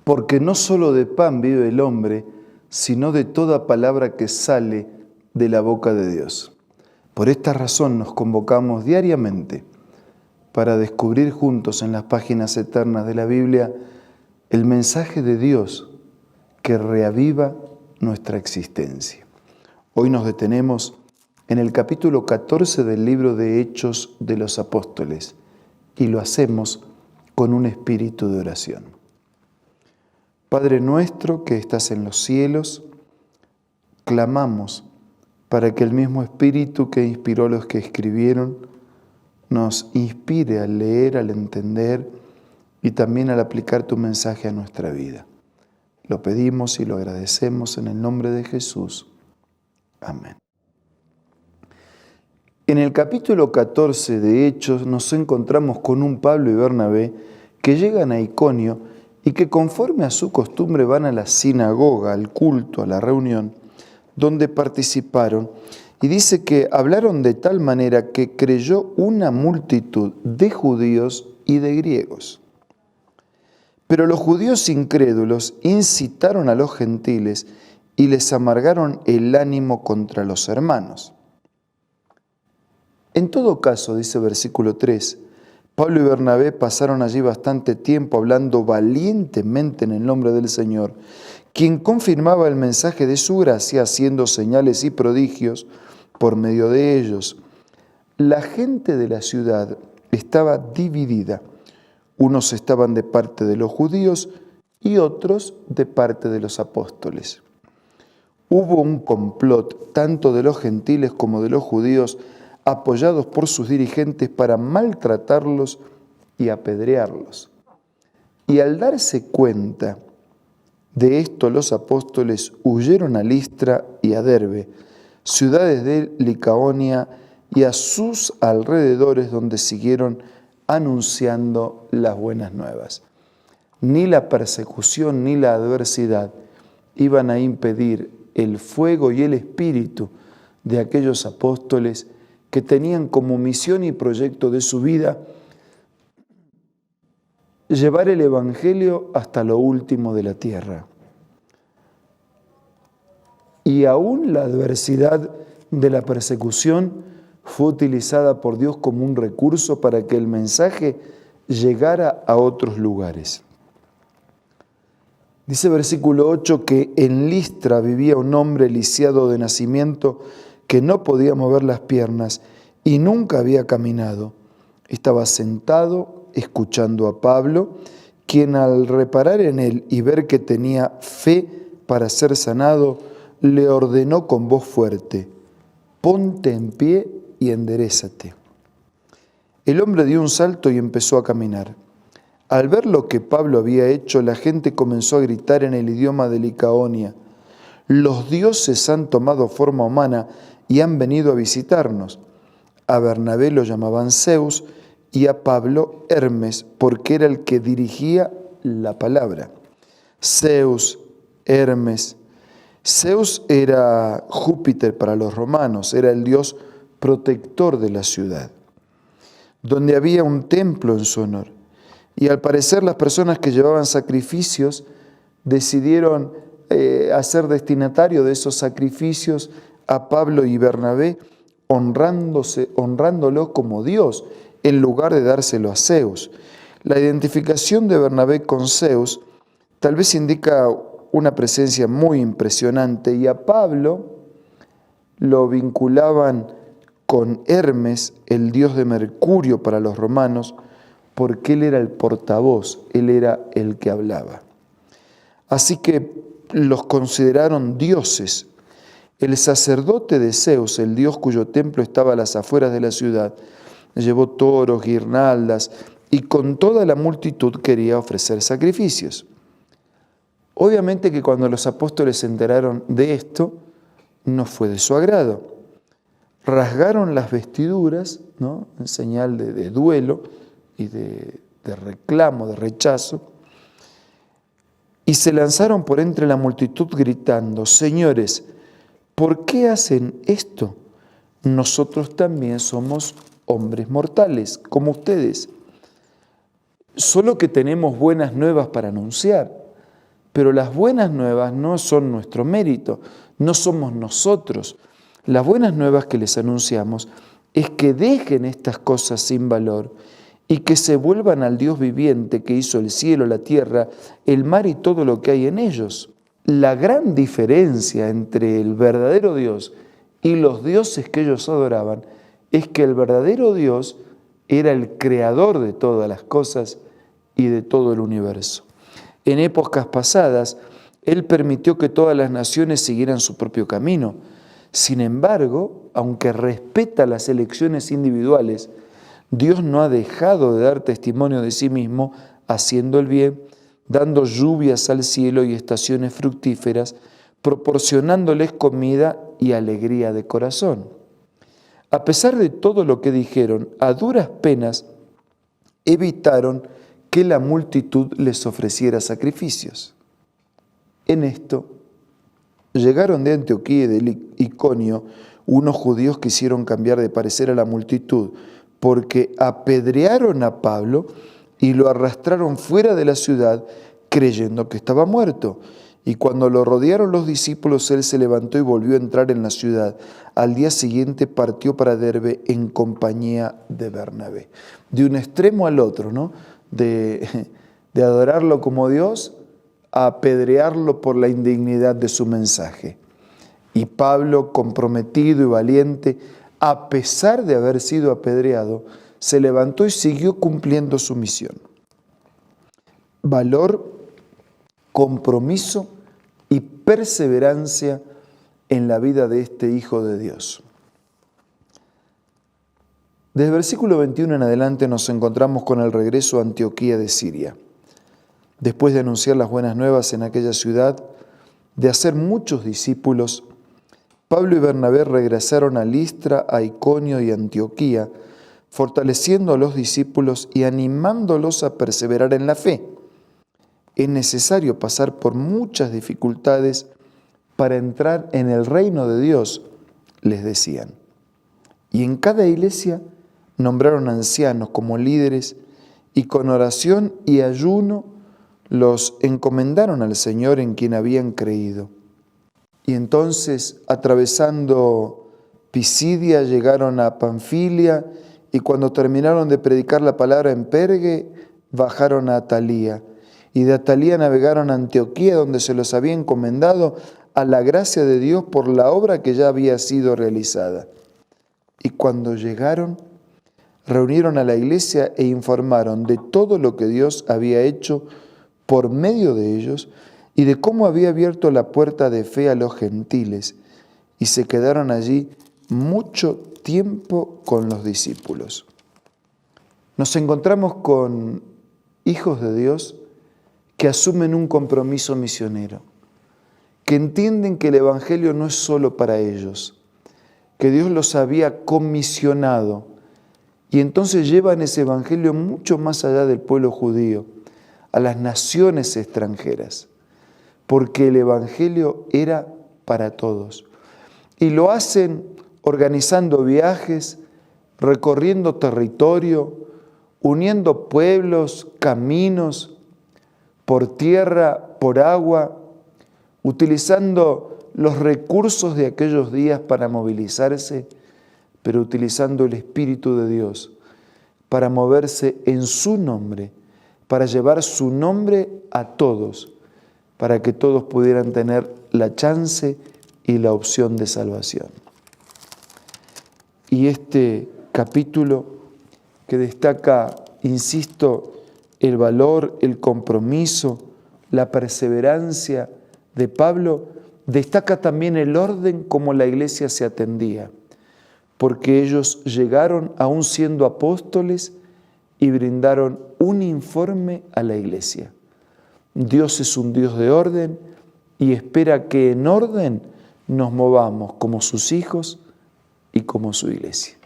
porque no solo de pan vive el hombre, sino de toda palabra que sale de la boca de Dios. Por esta razón nos convocamos diariamente para descubrir juntos en las páginas eternas de la Biblia el mensaje de Dios que reaviva nuestra existencia. Hoy nos detenemos en el capítulo 14 del libro de Hechos de los Apóstoles y lo hacemos con un espíritu de oración. Padre nuestro que estás en los cielos, clamamos para que el mismo espíritu que inspiró a los que escribieron nos inspire al leer, al entender y también al aplicar tu mensaje a nuestra vida. Lo pedimos y lo agradecemos en el nombre de Jesús. Amén. En el capítulo 14 de Hechos nos encontramos con un Pablo y Bernabé que llegan a Iconio y que conforme a su costumbre van a la sinagoga, al culto, a la reunión, donde participaron. Y dice que hablaron de tal manera que creyó una multitud de judíos y de griegos. Pero los judíos incrédulos incitaron a los gentiles y les amargaron el ánimo contra los hermanos. En todo caso, dice versículo 3, Pablo y Bernabé pasaron allí bastante tiempo hablando valientemente en el nombre del Señor, quien confirmaba el mensaje de su gracia haciendo señales y prodigios por medio de ellos. La gente de la ciudad estaba dividida. Unos estaban de parte de los judíos y otros de parte de los apóstoles. Hubo un complot tanto de los gentiles como de los judíos apoyados por sus dirigentes para maltratarlos y apedrearlos. Y al darse cuenta de esto, los apóstoles huyeron a Listra y a Derbe, ciudades de Licaonia y a sus alrededores, donde siguieron anunciando las buenas nuevas. Ni la persecución ni la adversidad iban a impedir el fuego y el espíritu de aquellos apóstoles que tenían como misión y proyecto de su vida llevar el Evangelio hasta lo último de la tierra. Y aún la adversidad de la persecución fue utilizada por Dios como un recurso para que el mensaje llegara a otros lugares. Dice versículo 8 que en Listra vivía un hombre lisiado de nacimiento que no podía mover las piernas y nunca había caminado. Estaba sentado escuchando a Pablo, quien al reparar en él y ver que tenía fe para ser sanado, le ordenó con voz fuerte: ponte en pie y enderézate. El hombre dio un salto y empezó a caminar. Al ver lo que Pablo había hecho, la gente comenzó a gritar en el idioma de Licaonia: los dioses han tomado forma humana y han venido a visitarnos. A Bernabé lo llamaban Zeus y a Pablo Hermes, porque era el que dirigía la palabra. Zeus, Hermes. Zeus era Júpiter para los romanos, era el dios protector de la ciudad, donde había un templo en su honor. Y al parecer las personas que llevaban sacrificios decidieron hacer destinatario de esos sacrificios a Pablo y Bernabé, honrándolo como Dios, en lugar de dárselo a Zeus. La identificación de Bernabé con Zeus tal vez indica una presencia muy impresionante, y a Pablo lo vinculaban con Hermes, el dios de Mercurio para los romanos, porque él era el portavoz, él era el que hablaba. Así que los consideraron dioses. El sacerdote de Zeus, el dios cuyo templo estaba a las afueras de la ciudad, llevó toros, guirnaldas y con toda la multitud quería ofrecer sacrificios. Obviamente que cuando los apóstoles se enteraron de esto, no fue de su agrado. Rasgaron las vestiduras, ¿no?, en señal de duelo y de reclamo, de rechazo, y se lanzaron por entre la multitud gritando: señores, ¿por qué hacen esto? Nosotros también somos hombres mortales, como ustedes. Solo que tenemos buenas nuevas para anunciar. Pero las buenas nuevas no son nuestro mérito, no somos nosotros. Las buenas nuevas que les anunciamos es que dejen estas cosas sin valor y que se vuelvan al Dios viviente que hizo el cielo, la tierra, el mar y todo lo que hay en ellos. La gran diferencia entre el verdadero Dios y los dioses que ellos adoraban es que el verdadero Dios era el creador de todas las cosas y de todo el universo. En épocas pasadas, Él permitió que todas las naciones siguieran su propio camino. Sin embargo, aunque respeta las elecciones individuales, Dios no ha dejado de dar testimonio de sí mismo haciendo el bien, dando lluvias al cielo y estaciones fructíferas, proporcionándoles comida y alegría de corazón. A pesar de todo lo que dijeron, a duras penas evitaron que la multitud les ofreciera sacrificios. En esto, llegaron de Antioquía y de Iconio unos judíos que hicieron cambiar de parecer a la multitud, porque apedrearon a Pablo y lo arrastraron fuera de la ciudad creyendo que estaba muerto. Y cuando lo rodearon los discípulos, él se levantó y volvió a entrar en la ciudad. Al día siguiente partió para Derbe en compañía de Bernabé. De un extremo al otro, ¿no? De adorarlo como Dios a apedrearlo por la indignidad de su mensaje. Y Pablo, comprometido y valiente, a pesar de haber sido apedreado, se levantó y siguió cumpliendo su misión. Valor, compromiso y perseverancia en la vida de este Hijo de Dios. Desde el versículo 21 en adelante nos encontramos con el regreso a Antioquía de Siria. Después de anunciar las buenas nuevas en aquella ciudad, de hacer muchos discípulos, Pablo y Bernabé regresaron a Listra, a Iconio y Antioquía, fortaleciendo a los discípulos y animándolos a perseverar en la fe. Es necesario pasar por muchas dificultades para entrar en el reino de Dios, les decían. Y en cada iglesia nombraron ancianos como líderes y con oración y ayuno los encomendaron al Señor en quien habían creído. Y entonces, atravesando Pisidia, llegaron a Panfilia y cuando terminaron de predicar la palabra en Perge, bajaron a Atalía. Y de Atalía navegaron a Antioquía, donde se los había encomendado a la gracia de Dios por la obra que ya había sido realizada. Y cuando llegaron, reunieron a la iglesia e informaron de todo lo que Dios había hecho por medio de ellos y de cómo había abierto la puerta de fe a los gentiles, y se quedaron allí mucho tiempo con los discípulos. Nos encontramos con hijos de Dios que asumen un compromiso misionero, que entienden que el Evangelio no es solo para ellos, que Dios los había comisionado, y entonces llevan ese Evangelio mucho más allá del pueblo judío, a las naciones extranjeras, porque el Evangelio era para todos. Y lo hacen organizando viajes, recorriendo territorio, uniendo pueblos, caminos, por tierra, por agua, utilizando los recursos de aquellos días para movilizarse, pero utilizando el Espíritu de Dios para moverse en su nombre, para llevar su nombre a todos, para que todos pudieran tener la chance y la opción de salvación. Y este capítulo que destaca, insisto, el valor, el compromiso, la perseverancia de Pablo, destaca también el orden como la iglesia se atendía, porque ellos llegaron aún siendo apóstoles y brindaron un informe a la iglesia. Dios es un Dios de orden y espera que en orden nos movamos como sus hijos y como su iglesia.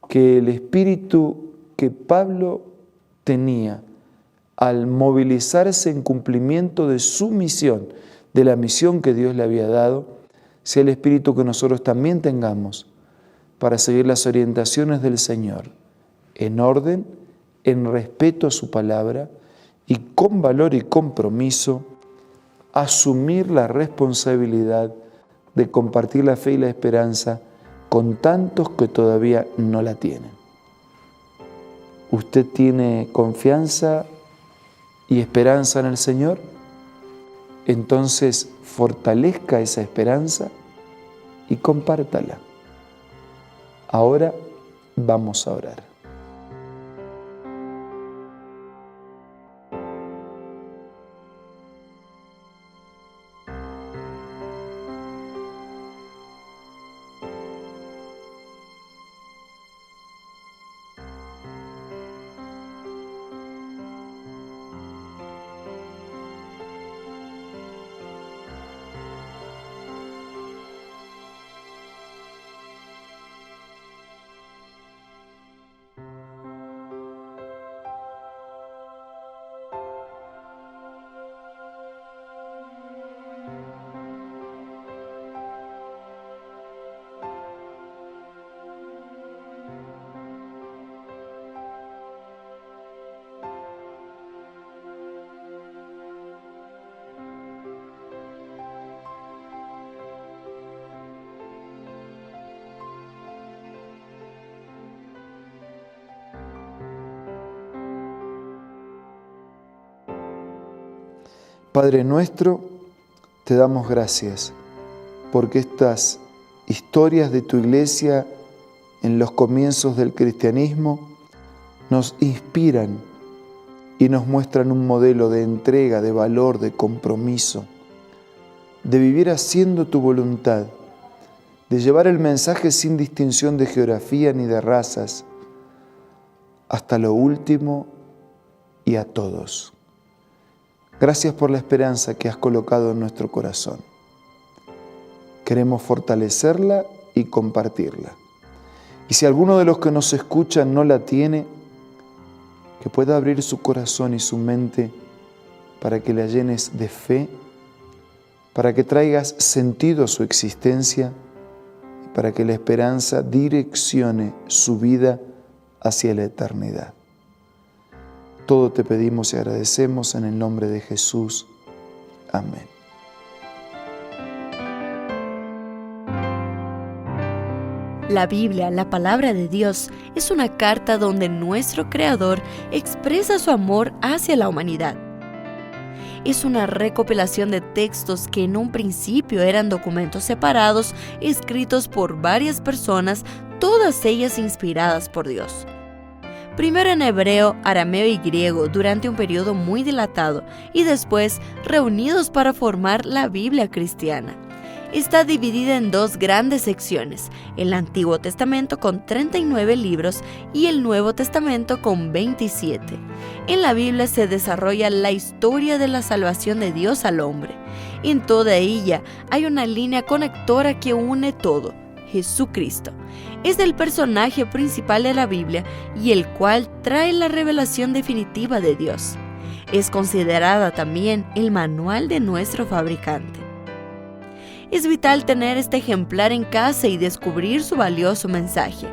Que el espíritu que Pablo tenía al movilizarse en cumplimiento de su misión, de la misión que Dios le había dado, sea el espíritu que nosotros también tengamos para seguir las orientaciones del Señor en orden, en respeto a su palabra y con valor y compromiso asumir la responsabilidad de compartir la fe y la esperanza con tantos que todavía no la tienen. ¿Usted tiene confianza y esperanza en el Señor? Entonces fortalezca esa esperanza y compártala. Ahora vamos a orar. Padre nuestro, te damos gracias porque estas historias de tu iglesia en los comienzos del cristianismo nos inspiran y nos muestran un modelo de entrega, de valor, de compromiso, de vivir haciendo tu voluntad, de llevar el mensaje sin distinción de geografía ni de razas, hasta lo último y a todos. Gracias por la esperanza que has colocado en nuestro corazón. Queremos fortalecerla y compartirla. Y si alguno de los que nos escuchan no la tiene, que pueda abrir su corazón y su mente para que la llenes de fe, para que traigas sentido a su existencia y para que la esperanza direccione su vida hacia la eternidad. Todo te pedimos y agradecemos en el nombre de Jesús. Amén. La Biblia, la palabra de Dios, es una carta donde nuestro Creador expresa su amor hacia la humanidad. Es una recopilación de textos que en un principio eran documentos separados, escritos por varias personas, todas ellas inspiradas por Dios. Primero en hebreo, arameo y griego durante un periodo muy dilatado y después reunidos para formar la Biblia cristiana. Está dividida en dos grandes secciones, el Antiguo Testamento con 39 libros y el Nuevo Testamento con 27. En la Biblia se desarrolla la historia de la salvación de Dios al hombre. En toda ella hay una línea conectora que une todo: Jesucristo. Es el personaje principal de la Biblia y el cual trae la revelación definitiva de Dios. Es considerada también el manual de nuestro fabricante. Es vital tener este ejemplar en casa y descubrir su valioso mensaje.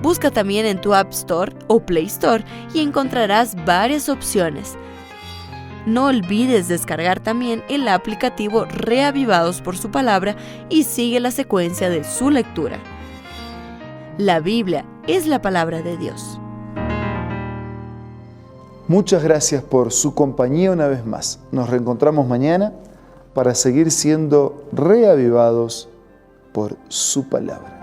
Busca también en tu App Store o Play Store y encontrarás varias opciones. No olvides descargar también el aplicativo Reavivados por su palabra y sigue la secuencia de su lectura. La Biblia es la palabra de Dios. Muchas gracias por su compañía una vez más. Nos reencontramos mañana para seguir siendo reavivados por su palabra.